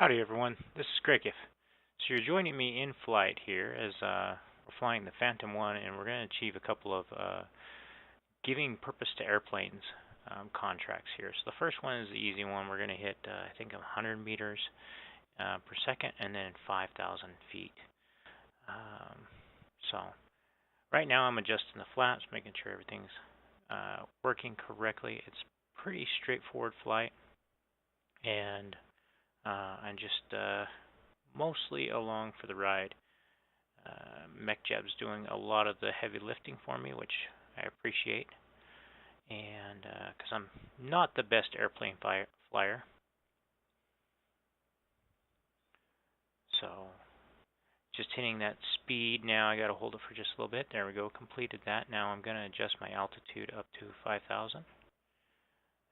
Howdy everyone, this is Grakef. So you're joining me in flight here as we're flying the Phantom 1 and we're going to achieve a couple of giving purpose to airplanes contracts here. So the first one is the easy one. We're going to hit I think 100 meters per second and then 5,000 feet. So right now I'm adjusting the flaps, making sure everything's working correctly. It's pretty straightforward flight and I'm just mostly along for the ride. MechJeb's doing a lot of the heavy lifting for me, which I appreciate. And because I'm not the best airplane flyer, so just hitting that speed now. I got to hold it for just a little bit. There we go, completed that. Now I'm going to adjust my altitude up to 5,000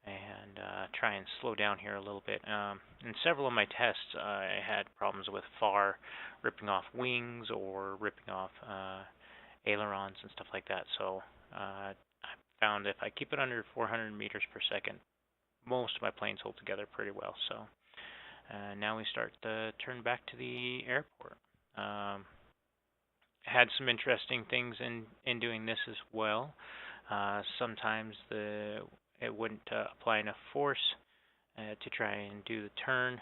and try and slow down here a little bit. In several of my tests, I had problems with FAR ripping off wings or ripping off ailerons and stuff like that. So I found if I keep it under 400 meters per second, most of my planes hold together pretty well. So now we start to turn back to the airport. Had some interesting things in doing this as well. Sometimes it wouldn't apply enough force to try and do the turn,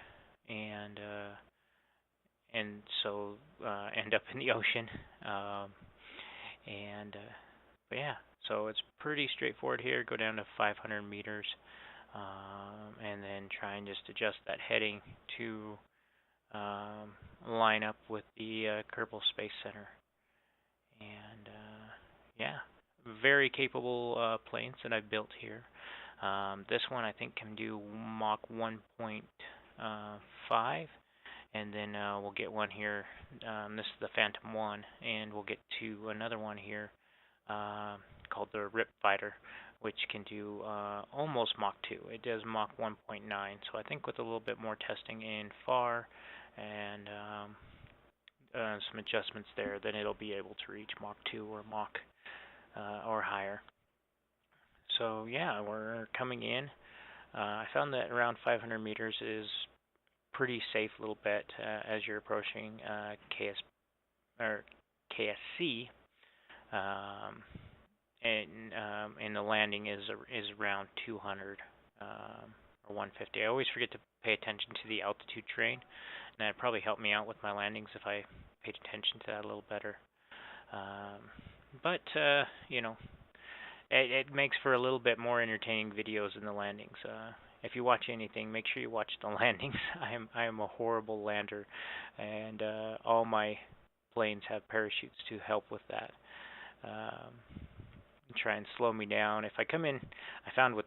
and so end up in the ocean. But yeah, so it's pretty straightforward here. Go down to 500 meters, and then try and just adjust that heading to line up with the Kerbal Space Center. And yeah, very capable planes that I've built here. This one I think can do Mach 1.5, and then we'll get one here. This is the Phantom 1, and we'll get to another one here called the Rip Fighter, which can do almost Mach 2. It does Mach 1.9, so I think with a little bit more testing in FAR and some adjustments there, then it'll be able to reach Mach 2 or Mach or higher. So yeah, we're coming in. I found that around 500 meters is pretty safe a little bit as you're approaching KSC, and the landing is around 200 or 150. I always forget to pay attention to the altitude train, and that'd probably help me out with my landings if I paid attention to that a little better. But you know, it makes for a little bit more entertaining videos in the landings. If you watch anything, make sure you watch the landings. I am a horrible lander, and all my planes have parachutes to help with that. Try and slow me down. If I come in, I found with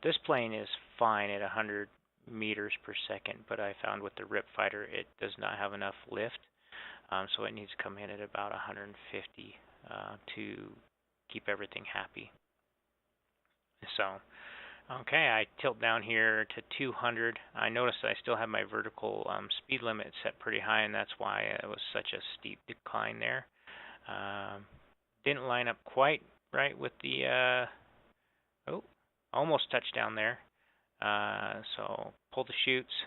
this plane is fine at 100 meters per second, but I found with the Rip Fighter it does not have enough lift, so it needs to come in at about 150 to keep everything happy. So, okay, I tilt down here to 200. I noticed I still have my vertical speed limit set pretty high, and that's why it was such a steep decline there. Didn't line up quite right with the, almost touched down there. So pull the chutes.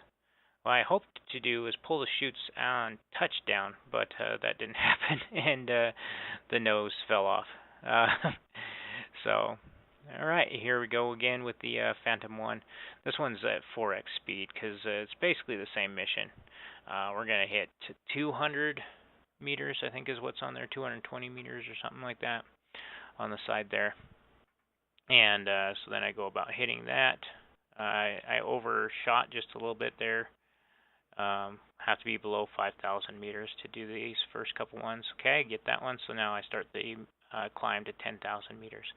What I hoped to do is pull the chutes on touchdown, but that didn't happen, and the nose fell off. So, all right, here we go again with the Phantom 1. This one's at 4x speed because it's basically the same mission. We're going to hit to 200 meters, I think is what's on there, 220 meters or something like that on the side there. And so then I go about hitting that. I overshot just a little bit there. Have to be below 5,000 meters to do these first couple ones. Okay, get that one. So now I start the climb to 10,000 meters.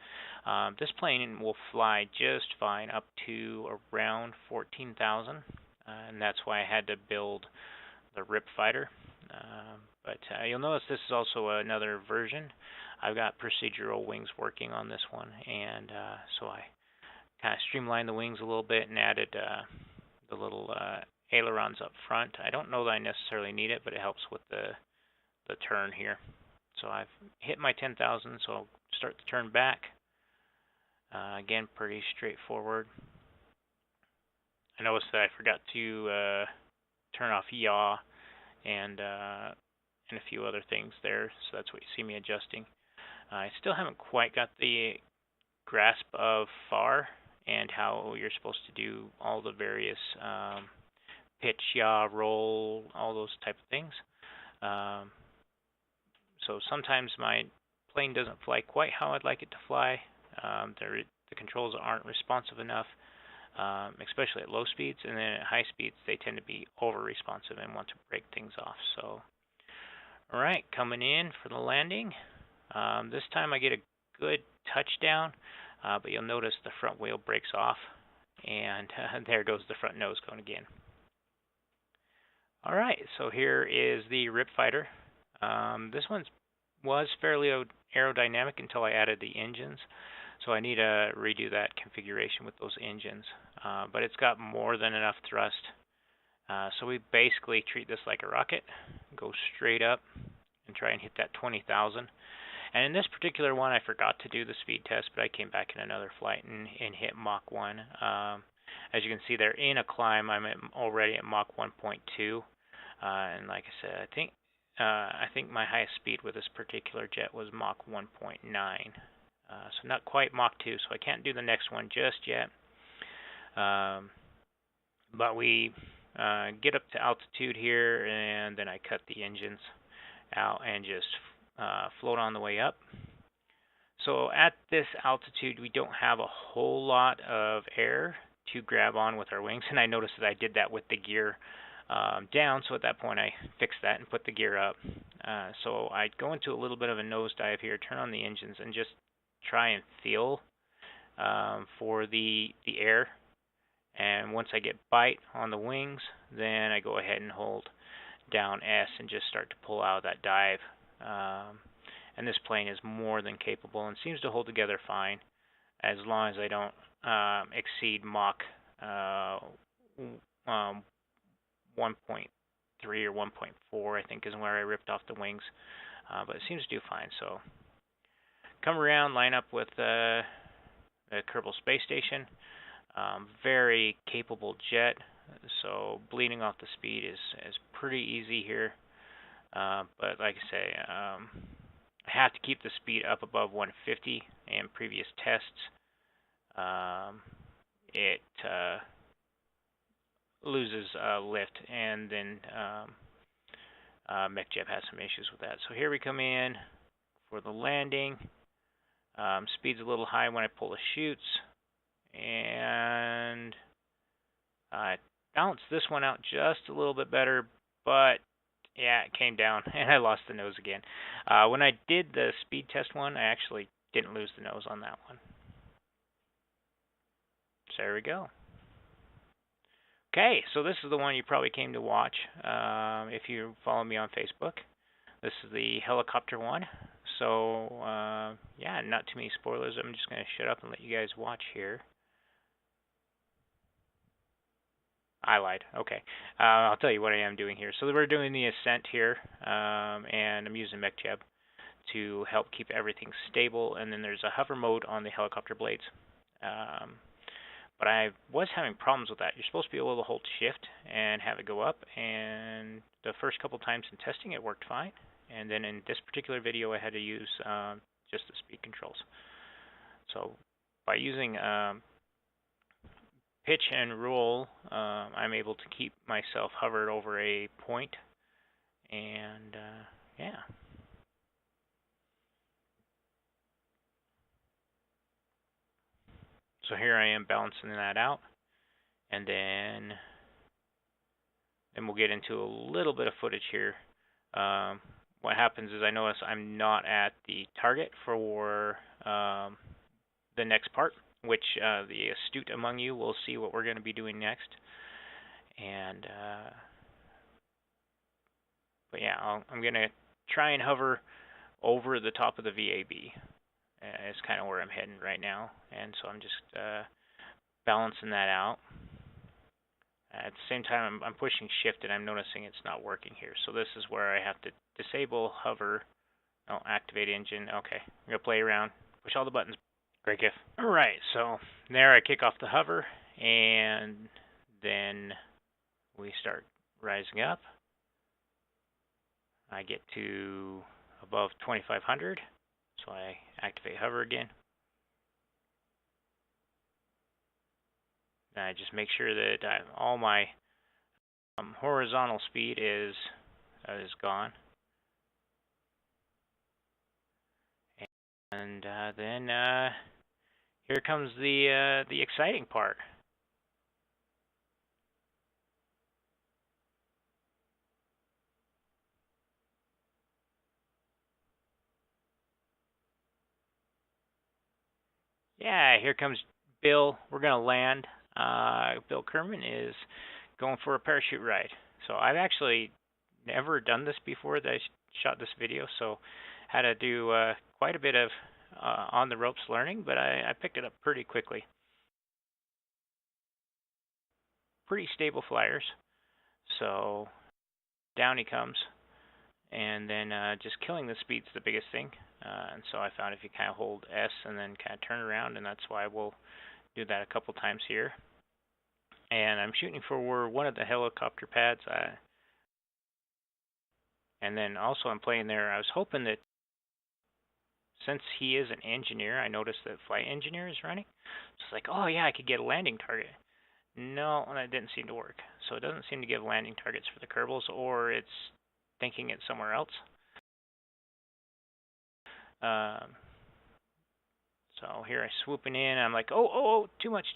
This plane will fly just fine up to around 14,000, and that's why I had to build the Rip Fighter. But you'll notice this is also another version. I've got procedural wings working on this one, and so I kind of streamlined the wings a little bit and added the little ailerons up front. I don't know that I necessarily need it, but it helps with the turn here. So I've hit my 10,000, so I'll start the turn back. Again, pretty straightforward. I noticed that I forgot to turn off yaw and a few other things there. So that's what you see me adjusting. I still haven't quite got the grasp of FAR and how you're supposed to do all the various pitch, yaw, roll, all those type of things. So sometimes my plane doesn't fly quite how I'd like it to fly. The controls aren't responsive enough, especially at low speeds, and then at high speeds they tend to be over responsive and want to break things off. So, all right, coming in for the landing. This time I get a good touchdown, but you'll notice the front wheel breaks off, and there goes the front nose going again. All right, so here is the Rip Fighter. This one was fairly aerodynamic until I added the engines, so I need to redo that configuration with those engines. But it's got more than enough thrust. So we basically treat this like a rocket, go straight up and try and hit that 20,000. And in this particular one, I forgot to do the speed test, but I came back in another flight and hit Mach 1. As you can see there, in a climb, I'm already at Mach 1.2. And like I said, I think my highest speed with this particular jet was Mach 1.9. So not quite Mach 2, so I can't do the next one just yet. But we get up to altitude here, and then I cut the engines out and just float on the way up. So at this altitude, we don't have a whole lot of air to grab on with our wings, and I noticed that I did that with the gear down, so at that point I fixed that and put the gear up. So I'd go into a little bit of a nosedive here, turn on the engines, and just try and feel for the air. And once I get bite on the wings, then I go ahead and hold down S and just start to pull out of that dive. And this plane is more than capable and seems to hold together fine as long as I don't exceed Mach 1.3 or 1.4, I think is where I ripped off the wings. But it seems to do fine. So come around, line up with the Kerbal Space Station. Very capable jet, so bleeding off the speed is pretty easy here. But like I say, I have to keep the speed up above 150. In previous tests, it loses lift, and then MechJeb has some issues with that. So here we come in for the landing. Speed's a little high when I pull the chutes, and I balanced this one out just a little bit better, but yeah, it came down, and I lost the nose again. When I did the speed test one, I actually didn't lose the nose on that one. So there we go. Okay, so this is the one you probably came to watch if you follow me on Facebook. This is the helicopter one. So, yeah, not too many spoilers. I'm just going to shut up and let you guys watch here. I lied. Okay. I'll tell you what I am doing here. So we're doing the ascent here, and I'm using MechJeb to help keep everything stable. And then there's a hover mode on the helicopter blades. But I was having problems with that. You're supposed to be able to hold shift and have it go up. And the first couple times in testing, it worked fine. And then in this particular video, I had to use just the speed controls. So by using pitch and roll, I'm able to keep myself hovered over a point. And yeah. So here I am balancing that out. And then we'll get into a little bit of footage here. What happens is I notice I'm not at the target for the next part, which the astute among you will see what we're going to be doing next. And but yeah, I'm going to try and hover over the top of the VAB. It's kind of where I'm heading right now, and so I'm just balancing that out. At the same time, I'm pushing shift, and I'm noticing it's not working here. So this is where I have to disable hover. Oh, activate engine. Okay, I'm going to play around. Push all the buttons. Grakef. All right, so there I kick off the hover, and then we start rising up. I get to above 2500, so I activate hover again. And I just make sure that all my horizontal speed is gone. And then here comes the exciting part. Yeah, here comes Bill. We're gonna land. Bill Kerman is going for a parachute ride. So I've actually never done this before that I shot this video, so had to do quite a bit of on the ropes learning, but I picked it up pretty quickly. Pretty stable flyers. So down he comes, and then just killing the speed's the biggest thing. And so I found if you kind of hold S and then kind of turn around, and that's why we'll do that a couple times here. And I'm shooting for one of the helicopter pads. And then also I'm playing there. I was hoping that since he is an engineer, I noticed that flight engineer is running. So it's like, oh yeah, I could get a landing target. No, that didn't seem to work. So it doesn't seem to give landing targets for the Kerbals, or it's thinking it's somewhere else. So here I swooping in. I'm like, oh, too much,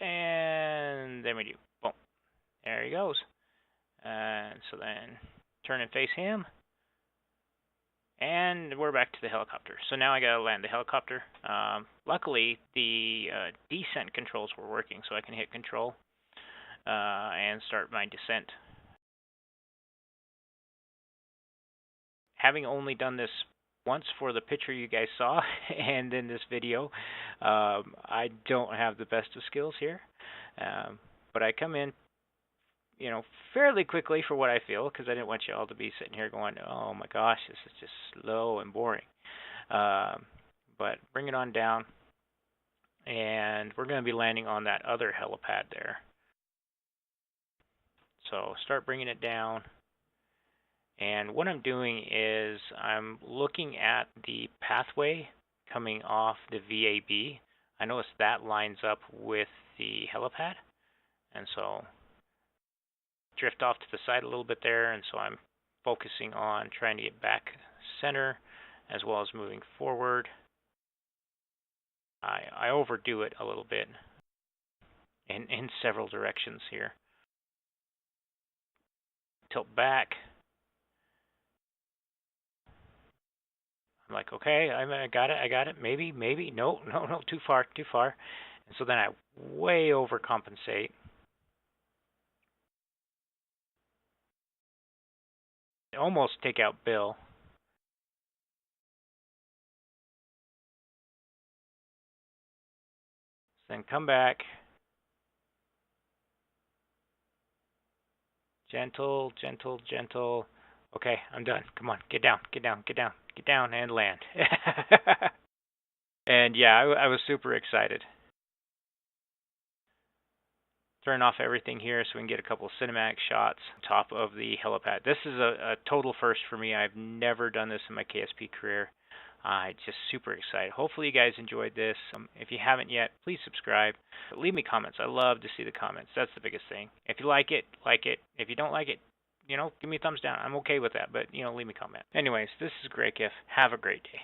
and then we do. Boom. There he goes. And so then turn and face him. And we're back to the helicopter. So now I gotta land the helicopter. Luckily, the descent controls were working, so I can hit control and start my descent. Having only done this once for the picture you guys saw and in this video, I don't have the best of skills here. But I come in, fairly quickly for what I feel, because I didn't want you all to be sitting here going, oh my gosh, this is just slow and boring. But bring it on down, and we're going to be landing on that other helipad there. So start bringing it down. And what I'm doing is I'm looking at the pathway coming off the VAB. I notice that lines up with the helipad, and so drift off to the side a little bit there, and so I'm focusing on trying to get back center as well as moving forward. I overdo it a little bit in several directions here. Tilt back. I'm like, okay, I got it. Maybe. No, too far. And so then I way overcompensate. Almost take out Bill. Then come back. Gentle. Okay, I'm done. Come on, get down and land. And yeah, I was super excited. Turn off everything here so we can get a couple of cinematic shots on top of the helipad. This is a total first for me. I've never done this in my KSP career. Just super excited. Hopefully you guys enjoyed this. If you haven't yet, please subscribe. But leave me comments. I love to see the comments. That's the biggest thing. If you like it, like it. If you don't like it, give me a thumbs down. I'm okay with that, but, leave me a comment. Anyways, this is Grakef. Have a great day.